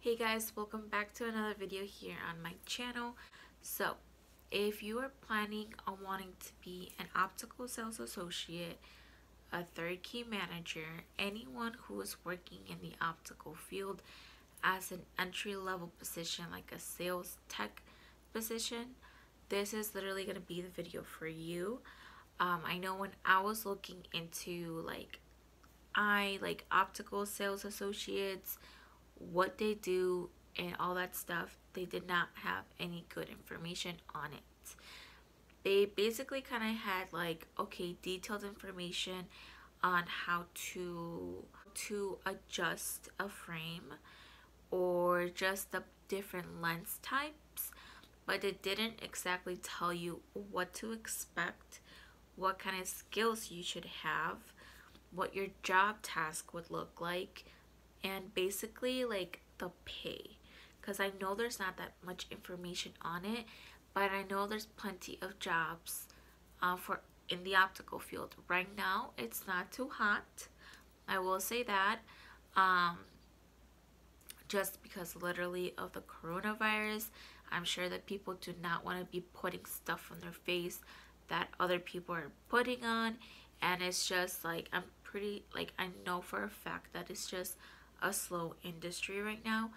Hey guys, welcome back to another video here on my channel. So, if you are planning on wanting to be an optical sales associate, a third key manager, anyone who is working in the optical field as an entry-level position like a sales tech position, this is literally going to be the video for you. I know when I was looking into like optical sales associates, what they do and all that stuff, they did not have any good information on it. They basically kind of had like, okay, detailed information on how to adjust a frame or just the different lens types, but it didn't exactly tell you what to expect, what kind of skills you should have, what your job task would look like, and basically like the pay, because I know there's not that much information on it, but I know there's plenty of jobs for in the optical field right now. It's not too hot, I will say that, um, just because literally of the coronavirus. I'm sure that people do not want to be putting stuff on their face that other people are putting on, and it's just like I know for a fact that it's just a slow industry right now.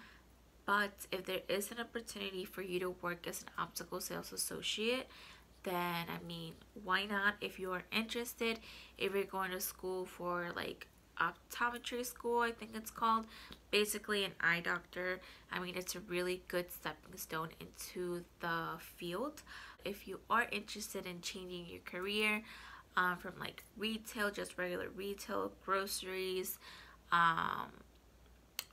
But if there is an opportunity for you to work as an optical sales associate, then I mean, why not? If you are interested, if you're going to school for like optometry school, I think it's called, basically an eye doctor, I mean, it's a really good stepping stone into the field. If you are interested in changing your career from like retail, just regular retail, groceries,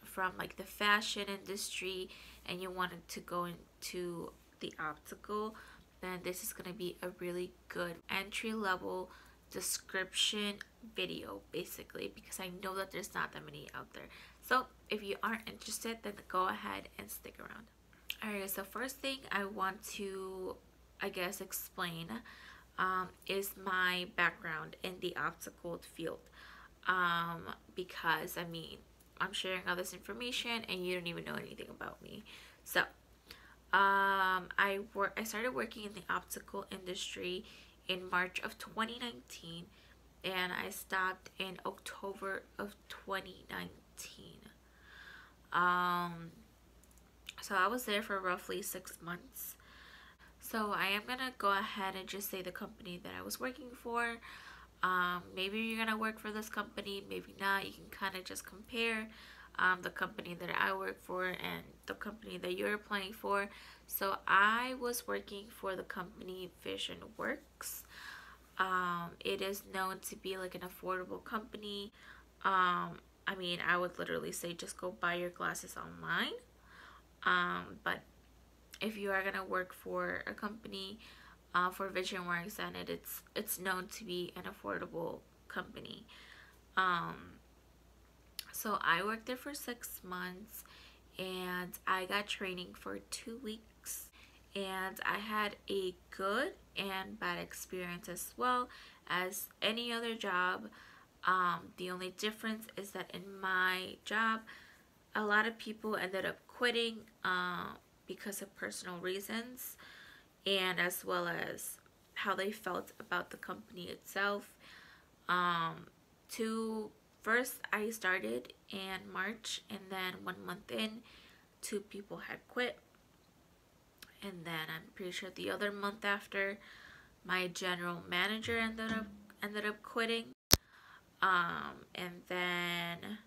from like the fashion industry, and you wanted to go into the optical, then this is going to be a really good entry level description video, basically, because I know that there's not that many out there. So if you aren't interested, then go ahead and stick around. Alright, so first thing I want to, I guess, explain is my background in the optical field, because I mean, I'm sharing all this information and you don't even know anything about me. So I started working in the optical industry in March of 2019, and I stopped in October of 2019. So I was there for roughly 6 months. So I am gonna go ahead and just say the company that I was working for. Maybe you're gonna work for this company, maybe not. You can kind of just compare the company that I work for and the company that you're applying for. So I was working for the company Vision Works. It is known to be like an affordable company. I mean, I would literally say just go buy your glasses online. But if you are gonna work for a company for Vision Works, and it's known to be an affordable company. So I worked there for 6 months, and I got training for 2 weeks, and I had a good and bad experience as well as any other job. The only difference is that in my job, a lot of people ended up quitting because of personal reasons, and as well as how they felt about the company itself. First I started in March, and then 1 month in, 2 people had quit, and then I'm pretty sure the other month after, my general manager ended up quitting, and then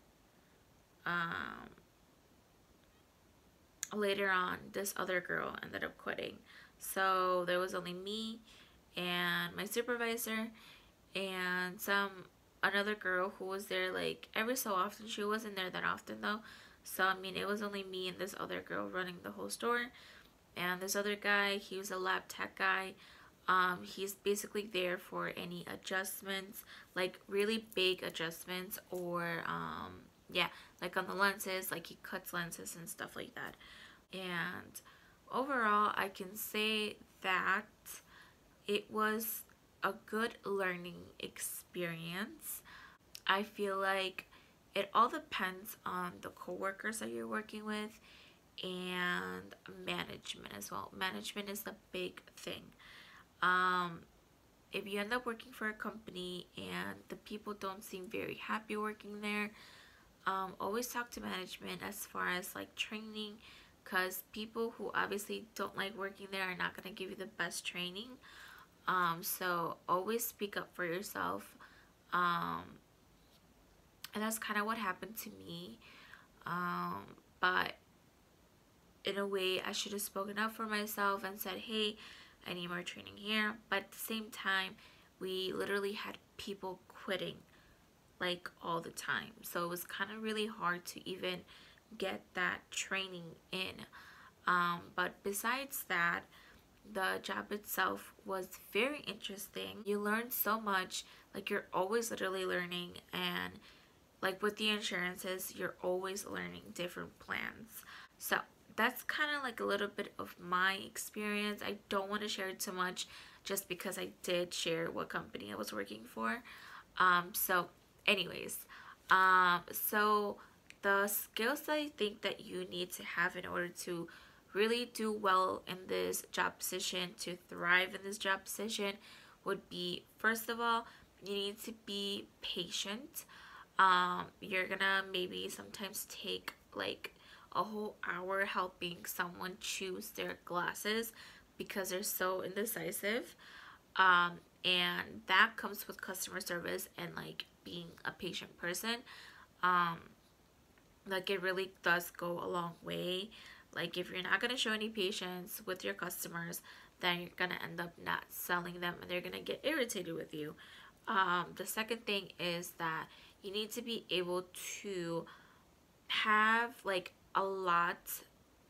later on this other girl ended up quitting. So there was only me and my supervisor and another girl who was there like every so often. She wasn't there that often though. So I mean, it was only me and this other girl running the whole store. And this other guy, he was a lab tech guy. He's basically there for any adjustments, like really big adjustments, or yeah, like on the lenses, like he cuts lenses and stuff like that. And overall, I can say that it was a good learning experience. I feel like it all depends on the coworkers that you're working with and management as well. Management is the big thing. Um, if you end up working for a company and the people don't seem very happy working there, always talk to management as far as like training, because people who obviously don't like working there are not going to give you the best training. So always speak up for yourself. Um, and that's kind of what happened to me. But in a way, I should have spoken up for myself and said, hey, I need more training here. But at the same time, we literally had people quitting like all the time. So it was kind of really hard to even get that training in. But besides that, the job itself was very interesting. You learn so much, like you're always literally learning, and like with the insurances, you're always learning different plans. So that's kind of like a little bit of my experience. I don't want to share too much just because I did share what company I was working for. So anyways, so the skills that I think that you need to have in order to really do well in this job position, to thrive in this job position, would be, first of all, you need to be patient. You're gonna maybe sometimes take like a whole hour helping someone choose their glasses because they're so indecisive. And that comes with customer service and like being a patient person. Um, like it really does go a long way. Like if you're not gonna show any patience with your customers, then you're gonna end up not selling them and they're gonna get irritated with you. The second thing is that you need to be able to have like a lot,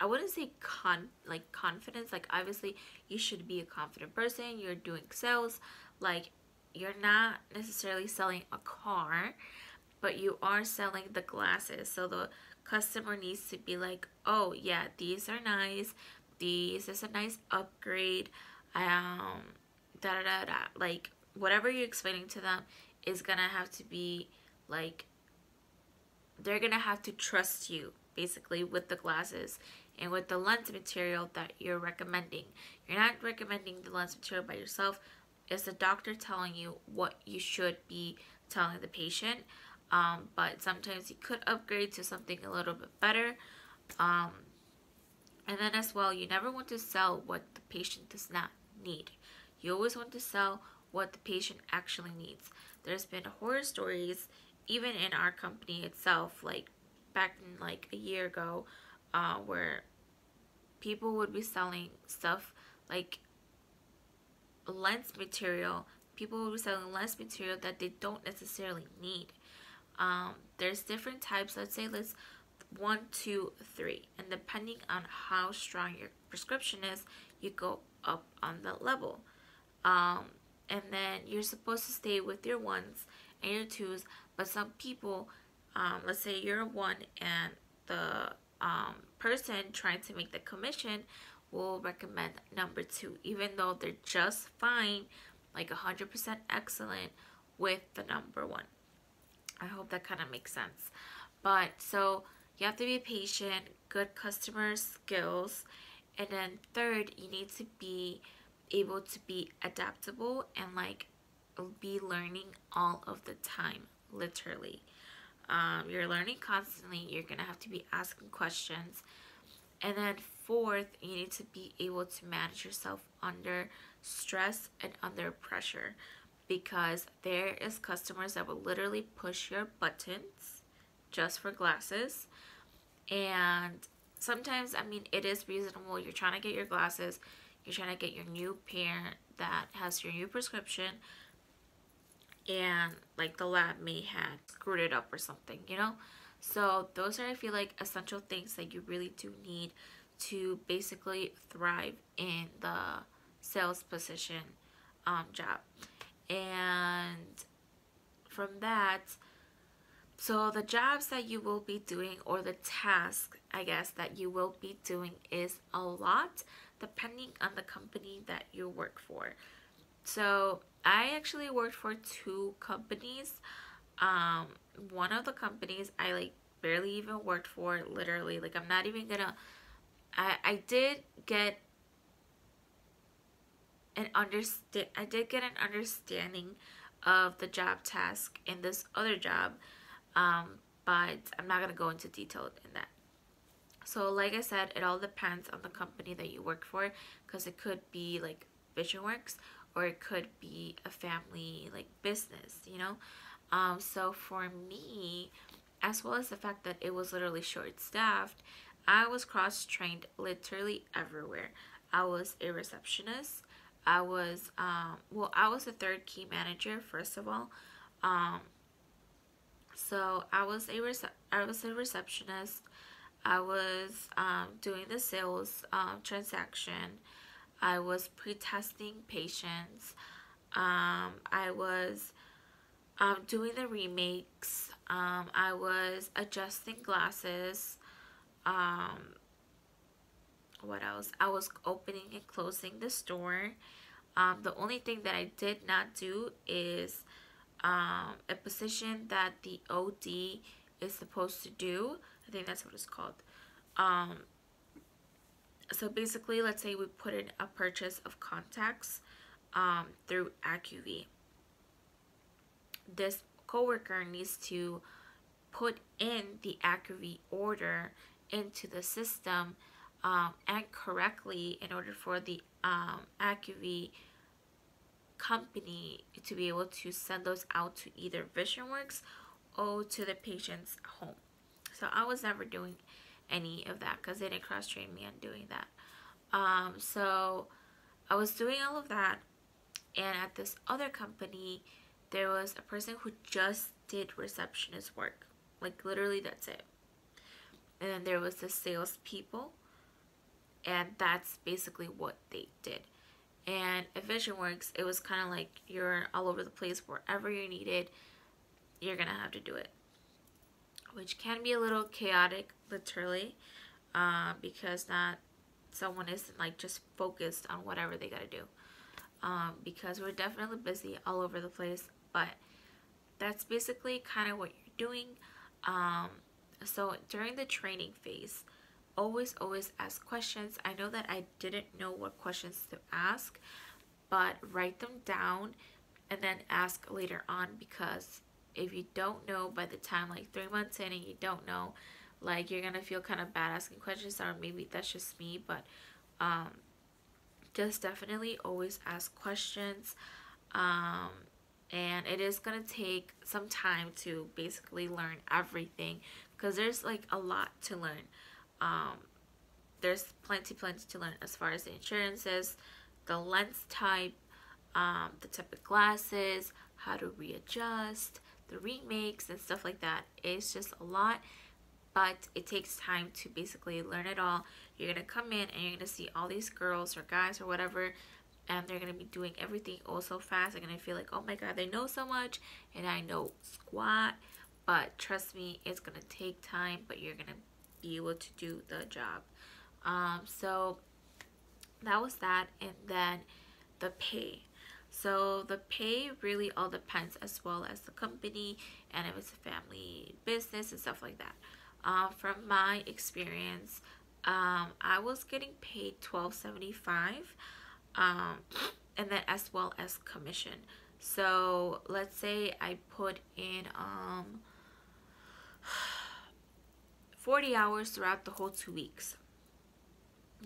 I wouldn't say confidence. Like obviously you should be a confident person. You're doing sales. Like you're not necessarily selling a car, but you are selling the glasses. So the customer needs to be like, oh yeah, these are nice. These is a nice upgrade. Da da da da. Like whatever you're explaining to them is gonna have to be like, they're gonna have to trust you basically with the glasses and with the lens material that you're recommending. You're not recommending the lens material by yourself. It's the doctor telling you what you should be telling the patient. But sometimes you could upgrade to something a little bit better. And then as well, you never want to sell what the patient does not need. You always want to sell what the patient actually needs. There's been horror stories, even in our company itself, like back in like a year ago, where people would be selling stuff like lens material. People would be selling lens material that they don't necessarily need. There's different types. Let's 1, 2, 3, and depending on how strong your prescription is, you go up on the level. And then you're supposed to stay with your 1s and your 2s, but some people, let's say you're a 1 and the person trying to make the commission will recommend number 2, even though they're just fine, like 100% excellent with the number 1. I hope that kind of makes sense. But so you have to be patient, good customer skills, and then third, you need to be able to be adaptable and like be learning all of the time, literally. You're learning constantly. You're gonna have to be asking questions. And then fourth, you need to be able to manage yourself under stress and under pressure, because there is customers that will literally push your buttons just for glasses. And sometimes, I mean, it is reasonable. You're trying to get your glasses, you're trying to get your new pair that has your new prescription, and like the lab may have screwed it up or something, you know? So those are, I feel like, essential things that you really do need to basically thrive in the sales position job. And from that, so the jobs that you will be doing, or the task, I guess, that you will be doing is a lot depending on the company that you work for. So I actually worked for 2 companies. Um, one of the companies I like barely even worked for, literally. Like, I'm not even gonna. I did get I did get an understanding of the job task in this other job, but I'm not gonna go into detail in that. So, like I said, it all depends on the company that you work for, because it could be like VisionWorks, or it could be a family like business, you know. So for me, as well as the fact that it was literally short staffed, I was cross trained literally everywhere. I was a receptionist. I was a third key manager first of all. Um, so I was a receptionist. I was doing the sales transaction. I was pre-testing patients. I was doing the remakes. I was adjusting glasses. Um, what else? I was opening and closing the store. The only thing that I did not do is a position that the OD is supposed to do. I think that's what it's called. Um, so basically, let's say we put in a purchase of contacts through AccuV. This coworker needs to put in the AccuV order into the system and correctly in order for the AccuV company to be able to send those out to either VisionWorks or to the patient's home. So I was never doing any of that because they didn't cross train me on doing that. So I was doing all of that, and at this other company, there was a person who just did receptionist work. Like, literally, that's it. And then there was the salespeople, and that's basically what they did. And at VisionWorks, it was kind of like you're all over the place. Wherever you're needed, you're gonna have to do it, which can be a little chaotic, literally, because not someone isn't like just focused on whatever they gotta do. Because we're definitely busy all over the place, but that's basically kind of what you're doing. Um, so during the training phase, always ask questions. I know that I didn't know what questions to ask, but write them down and then ask later on, because if you don't know by the time like 3 months in and you don't know, like, you're gonna feel kind of bad asking questions, or maybe that's just me, but just definitely always ask questions. um, and it is gonna take some time to basically learn everything, because there's like a lot to learn. um, there's plenty to learn as far as the insurances, the lens type, the type of glasses, how to readjust, the remakes and stuff like that. It's just a lot, but it takes time to basically learn it all. You're gonna come in and you're gonna see all these girls or guys or whatever, and they're gonna be doing everything all so fast. They're gonna feel like, oh my god, they know so much and I know squat. But trust me, it's gonna take time, but you're gonna be able to do the job. So that was that. And then the pay. So the pay really all depends, as well as the company and if it's a family business and stuff like that. From my experience, I was getting paid $12.75, and then as well as commission. So let's say I put in 40 hours throughout the whole 2 weeks.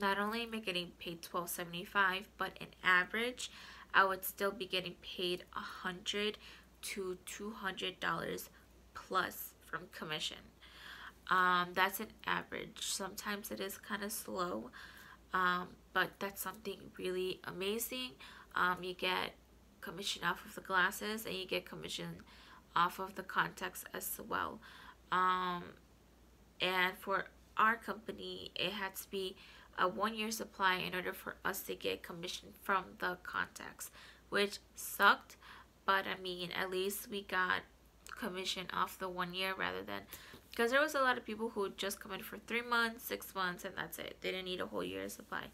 Not only am I getting paid $12.75, but in average, I would still be getting paid $100 to $200 plus from commission. That's an average. Sometimes it is kind of slow, but that's something really amazing. You get commission off of the glasses, and you get commission off of the contacts as well. And for our company, it had to be a 1 year supply in order for us to get commission from the contacts, which sucked. But I mean, at least we got commission off the 1 year, rather than, because there was a lot of people who would just come in for 3 months, 6 months, and that's it. They didn't need a whole year supply.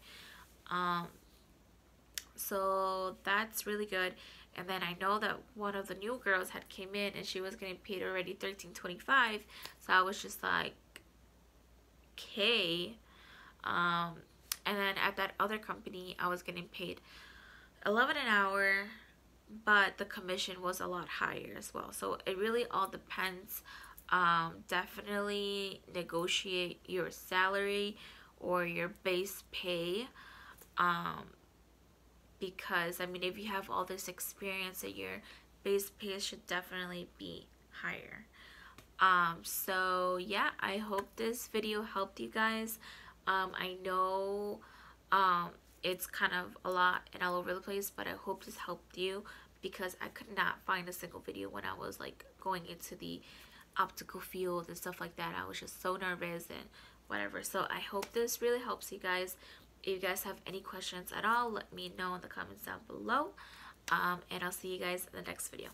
So that's really good. And then I know that one of the new girls had came in and she was getting paid already $13.25. So I was just like, okay. And then at that other company, I was getting paid 11 an hour, but the commission was a lot higher as well. So it really all depends. Definitely negotiate your salary or your base pay. Because I mean, if you have all this experience, that your base pay should definitely be higher. So yeah, I hope this video helped you guys. I know it's kind of a lot and all over the place, but I hope this helped you, because I could not find a single video when I was like going into the optical field and stuff like that. I was just so nervous and whatever. So I hope this really helps you guys. If you guys have any questions at all, let me know in the comments down below. And I'll see you guys in the next video.